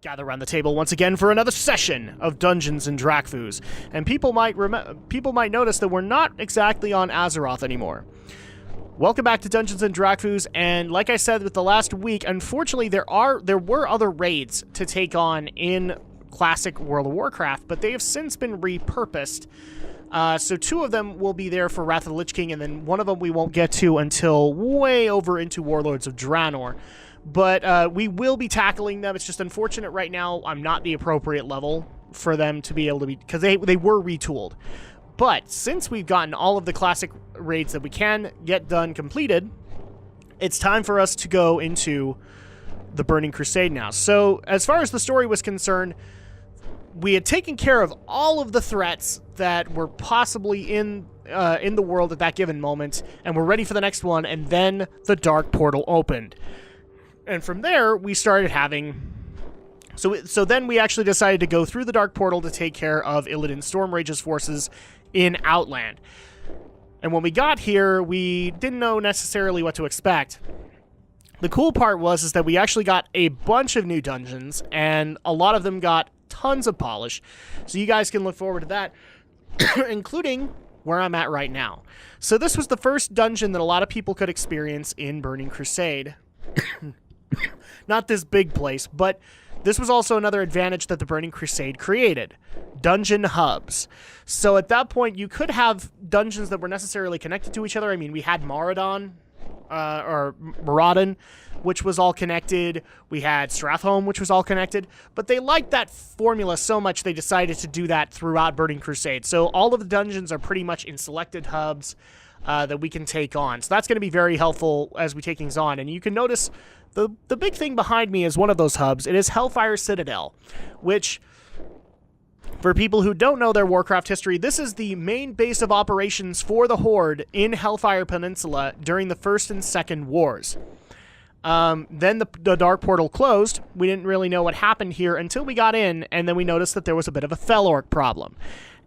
Gather around the table once again for another session of Dungeons and Drakfus. And people might notice that we're not exactly on Azeroth anymore. Welcome back to Dungeons and Drakfus, and like I said with the last week, unfortunately there were other raids to take on in classic World of Warcraft, but they have since been repurposed. So two of them will be there for Wrath of the Lich King, and then one of them we won't get to until way over into Warlords of Draenor. But we will be tackling them. It's just unfortunate right now I'm not the appropriate level for them to be able to be, because they were retooled. But since we've gotten all of the classic raids that we can get done completed, it's time for us to go into the Burning Crusade now. So as far as the story was concerned, we had taken care of all of the threats that were possibly in the world at that given moment, and we're ready for the next one, and then the Dark Portal opened. And from there, we started having... So then we actually decided to go through the Dark Portal to take care of Illidan Stormrage's forces in Outland. And when we got here, we didn't know necessarily what to expect. The cool part was that we actually got a bunch of new dungeons, and a lot of them got tons of polish. So you guys can look forward to that, including where I'm at right now. So this was the first dungeon that a lot of people could experience in Burning Crusade. Not this big place, but this was also another advantage that the Burning Crusade created. Dungeon hubs. So at that point, you could have dungeons that were necessarily connected to each other. I mean, we had Moradin, which was all connected. We had Stratholme, which was all connected. But they liked that formula so much, they decided to do that throughout Burning Crusade. So all of the dungeons are pretty much in selected hubs that we can take on. So that's going to be very helpful as we take things on. And you can notice the big thing behind me is one of those hubs. It is Hellfire Citadel, which, for people who don't know their Warcraft history, this is the main base of operations for the Horde in Hellfire Peninsula during the First and Second Wars. Then the Dark Portal closed. We didn't really know what happened here until we got in, and then we noticed that there was a bit of a Fel Orc problem.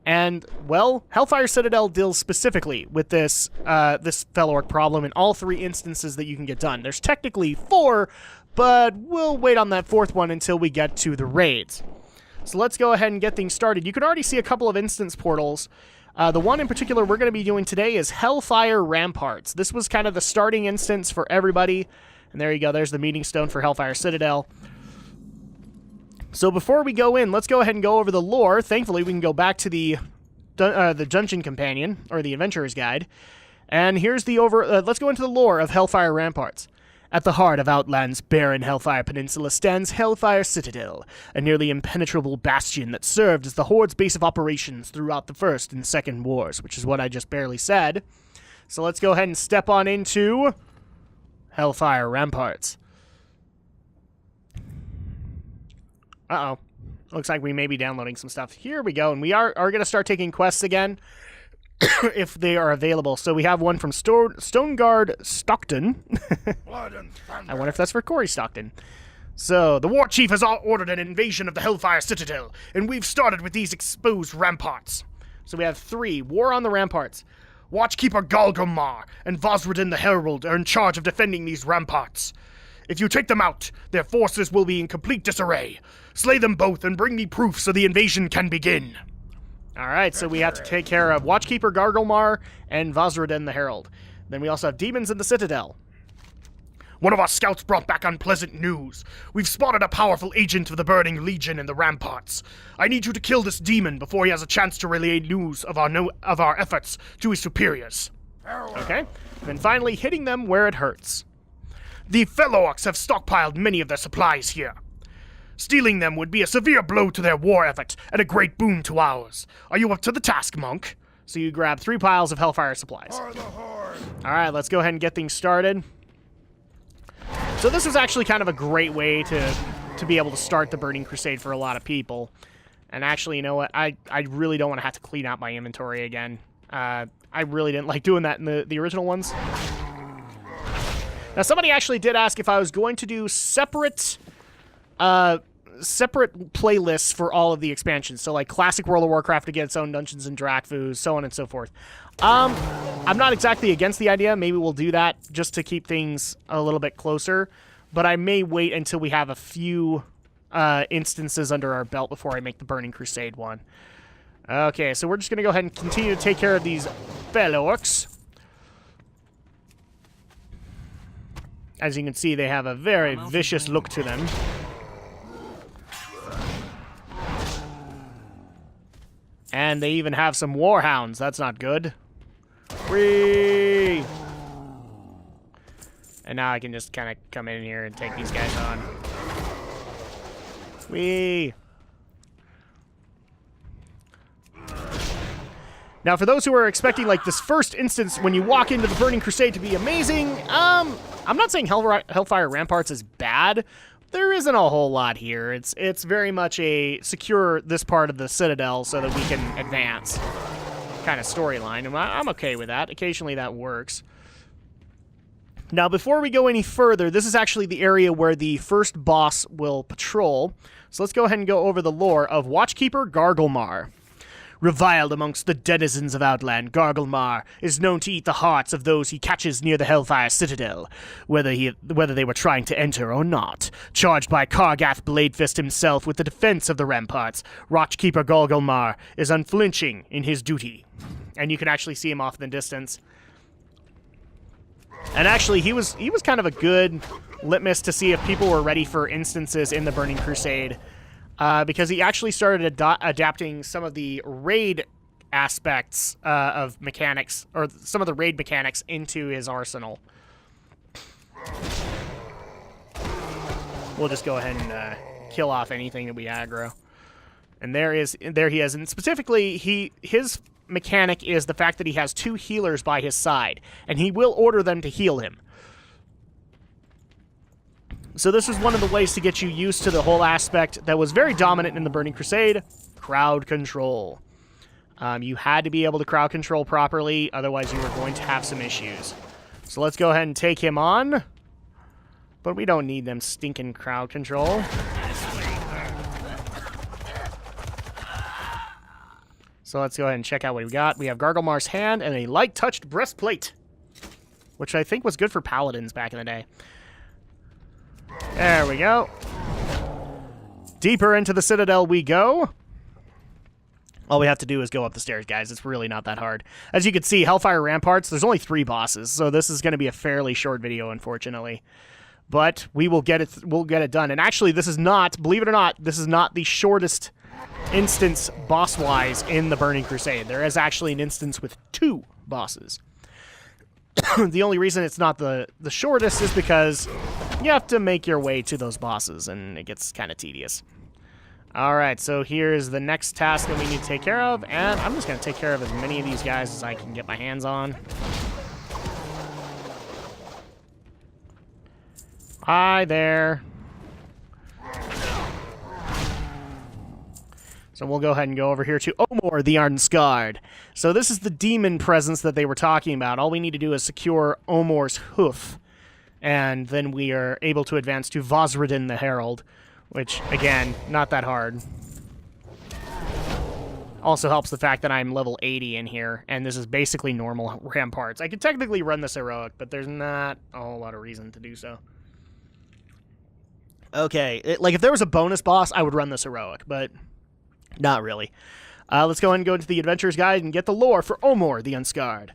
And, well, Hellfire Citadel deals specifically with this Fel Orc problem in all three instances that you can get done. There's technically 4, but we'll wait on that 4th one until we get to the raids. So let's go ahead and get things started. You can already see a couple of instance portals. The one in particular we're going to be doing today is Hellfire Ramparts. This was kind of the starting instance for everybody. And there you go. There's the meeting stone for Hellfire Citadel. So before we go in, let's go ahead and go over the lore. Thankfully, we can go back to the Dungeon Companion, or the Adventurer's Guide. And here's the let's go into the lore of Hellfire Ramparts. At the heart of Outland's barren Hellfire Peninsula stands Hellfire Citadel, a nearly impenetrable bastion that served as the Horde's base of operations throughout the First and Second Wars, which is what I just barely said. So let's go ahead and step on into Hellfire Ramparts. Uh-oh. Looks like we may be downloading some stuff. Here we go, and we are going to start taking quests again, if they are available. So we have one from Stoneguard Stockton. I wonder if that's for Corey Stockton. So, the War Chief has ordered an invasion of the Hellfire Citadel, and we've started with these exposed ramparts. So we have 3. War on the Ramparts. Watchkeeper Galgomar and Vosrodin the Herald are in charge of defending these ramparts. If you take them out, their forces will be in complete disarray. Slay them both and bring me proof so the invasion can begin. Alright, so we have to take care of Watchkeeper Gargulmar and Vosrodin the Herald. Then we also have Demons in the Citadel. One of our scouts brought back unpleasant news. We've spotted a powerful agent of the Burning Legion in the ramparts. I need you to kill this demon before he has a chance to relay news of our efforts to his superiors. Okay, and then finally hitting them where it hurts. The Fel Orcs have stockpiled many of their supplies here. Stealing them would be a severe blow to their war effort and a great boon to ours. Are you up to the task, monk? So you grab 3 piles of Hellfire supplies. Alright, let's go ahead and get things started. So this was actually kind of a great way to be able to start the Burning Crusade for a lot of people. And actually, you know what? I really don't want to have to clean out my inventory again. I really didn't like doing that in the original ones. Now, somebody actually did ask if I was going to do separate playlists for all of the expansions. So, like, classic World of Warcraft to get its own Dungeons and Drakfus, so on and so forth. I'm not exactly against the idea. Maybe we'll do that just to keep things a little bit closer. But I may wait until we have a few instances under our belt before I make the Burning Crusade one. Okay, so we're just going to go ahead and continue to take care of these fellow orcs. As you can see, they have a very vicious look to them. And they even have some warhounds. That's not good. Whee! And now I can just kind of come in here and take these guys on. Whee! Now, for those who are expecting, like, this first instance when you walk into the Burning Crusade to be amazing, I'm not saying Hellfire Ramparts is bad. There isn't a whole lot here. It's very much a secure this part of the Citadel so that we can advance kind of storyline, and I'm okay with that. Occasionally that works. Now, before we go any further, this is actually the area where the first boss will patrol. So let's go ahead and go over the lore of Watchkeeper Garglemar. Reviled amongst the denizens of Outland, Garglemar is known to eat the hearts of those he catches near the Hellfire Citadel, whether they were trying to enter or not. Charged by Kargath Bladefist himself with the defense of the ramparts, Watchkeeper Garglemar is unflinching in his duty. And you can actually see him off in the distance. And actually, he was kind of a good litmus to see if people were ready for instances in the Burning Crusade. Because he actually started adapting some of the raid aspects of mechanics, or some of the raid mechanics, into his arsenal. We'll just go ahead and kill off anything that we aggro. And there he is. And specifically, his mechanic is the fact that he has 2 healers by his side, and he will order them to heal him. So this is one of the ways to get you used to the whole aspect that was very dominant in the Burning Crusade, crowd control. You had to be able to crowd control properly, otherwise you were going to have some issues. So let's go ahead and take him on. But we don't need them stinking crowd control. So let's go ahead and check out what we got. We have Garglemar's hand and a light-touched breastplate, which I think was good for paladins back in the day. There we go. Deeper into the Citadel we go. All we have to do is go up the stairs, guys. It's really not that hard. As you can see, Hellfire Ramparts, there's only 3 bosses, so this is going to be a fairly short video, unfortunately. But we'll get it done. And actually, this is not, believe it or not, this is not the shortest instance boss-wise in the Burning Crusade. There is actually an instance with 2 bosses. The only reason it's not the shortest is because you have to make your way to those bosses, and it gets kind of tedious. Alright, so here's the next task that we need to take care of, and I'm just going to take care of as many of these guys as I can get my hands on. Hi there. So we'll go ahead and go over here to Omor the Unscarred. So this is the demon presence that they were talking about. All we need to do is secure Omor's hoof, and then we are able to advance to Vosradin the Herald, which, again, not that hard. Also helps the fact that I'm level 80 in here, and this is basically normal ramparts. I could technically run this heroic, but there's not a whole lot of reason to do so. Okay, like if there was a bonus boss, I would run this heroic, but not really. Let's go ahead and go into the Adventurer's Guide and get the lore for Omor the Unscarred.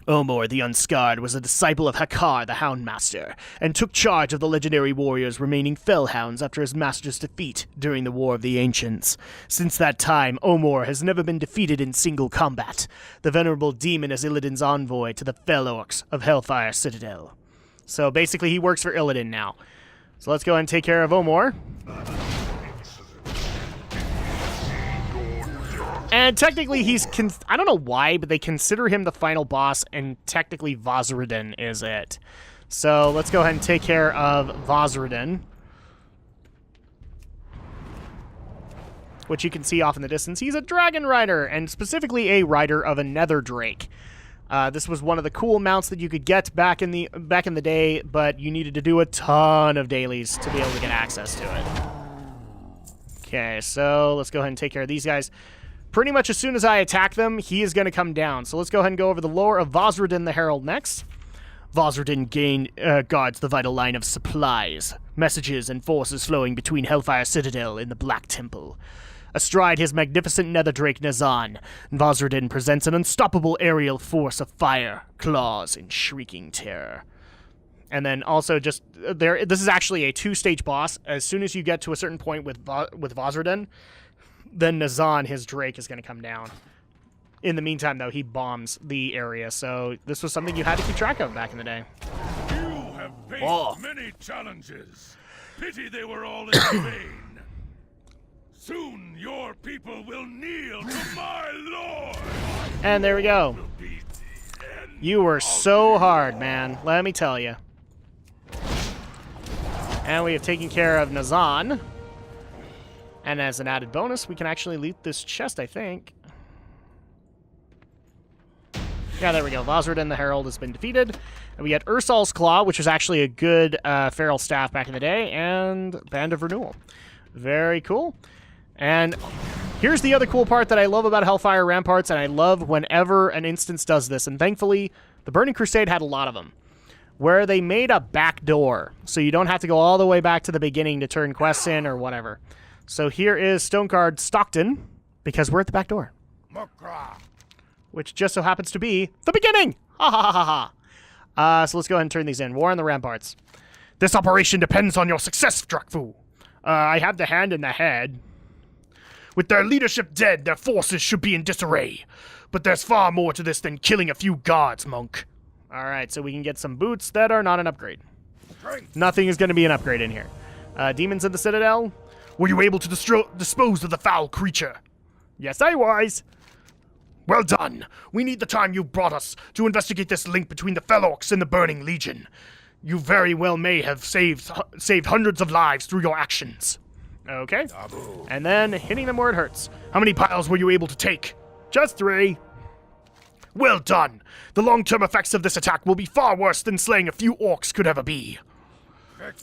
Omor the Unscarred was a disciple of Hakar the Houndmaster, and took charge of the legendary warrior's remaining fellhounds after his master's defeat during the War of the Ancients. Since that time, Omor has never been defeated in single combat. The venerable demon is Illidan's envoy to the Fell Orcs of Hellfire Citadel. So basically he works for Illidan now. So let's go ahead and take care of Omor. And technically he's, I don't know why, but they consider him the final boss, and technically Vosradin is it. So let's go ahead and take care of Vosradin, which you can see off in the distance. He's a dragon rider, and specifically a rider of a nether drake. This was one of the cool mounts that you could get back in the day, but you needed to do a ton of dailies to be able to get access to it. Okay, so let's go ahead and take care of these guys. Pretty much as soon as I attack them, he is going to come down. So let's go ahead and go over the lore of Vosradin the Herald next. Vosrodin guards the vital line of supplies, messages, and forces flowing between Hellfire Citadel and the Black Temple. Astride his magnificent nether drake Nazan, Vosrodin presents an unstoppable aerial force of fire, claws, and shrieking terror. And then also just there, this is actually a 2-stage boss. As soon as you get to a certain point with Vosrodin, then Nazan, his drake, is going to come down. In the meantime, though, he bombs the area, so this was something you had to keep track of back in the day. You have faced many challenges. Pity they were all in vain. Soon your people will kneel to my lord. And there we go. You were so hard, man. Let me tell you. And we have taken care of Nazan. And as an added bonus, we can actually loot this chest, I think. Yeah, there we go. Vosrodin the Herald has been defeated. And we get Ursol's Claw, which was actually a good feral staff back in the day, and Band of Renewal. Very cool. And here's the other cool part that I love about Hellfire Ramparts, and I love whenever an instance does this, and thankfully, the Burning Crusade had a lot of them, where they made a back door, so you don't have to go all the way back to the beginning to turn quests in or whatever. So here is Stonecard Stockton, because we're at the back door. Which just so happens to be the beginning! Ha ha ha ha! So let's go ahead and turn these in. War on the Ramparts. This operation depends on your success, Drakfu. I have the hand in the head. With their leadership dead, their forces should be in disarray. But there's far more to this than killing a few guards, monk. Alright, so we can get some boots that are not an upgrade. Nothing is going to be an upgrade in here. Demons in the Citadel. Were you able to dispose of the foul creature? Yes, I was. Well done. We need the time you brought us to investigate this link between the Fellorcs and the Burning Legion. You very well may have saved hundreds of lives through your actions. Okay. And then hitting them where it hurts. How many piles were you able to take? Just 3. Well done. The long-term effects of this attack will be far worse than slaying a few orcs could ever be.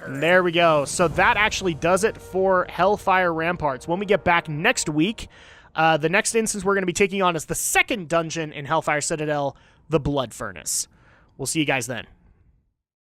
And there we go. So that actually does it for Hellfire Ramparts. When we get back next week, the next instance we're going to be taking on is the second dungeon in Hellfire Citadel, the Blood Furnace. We'll see you guys then.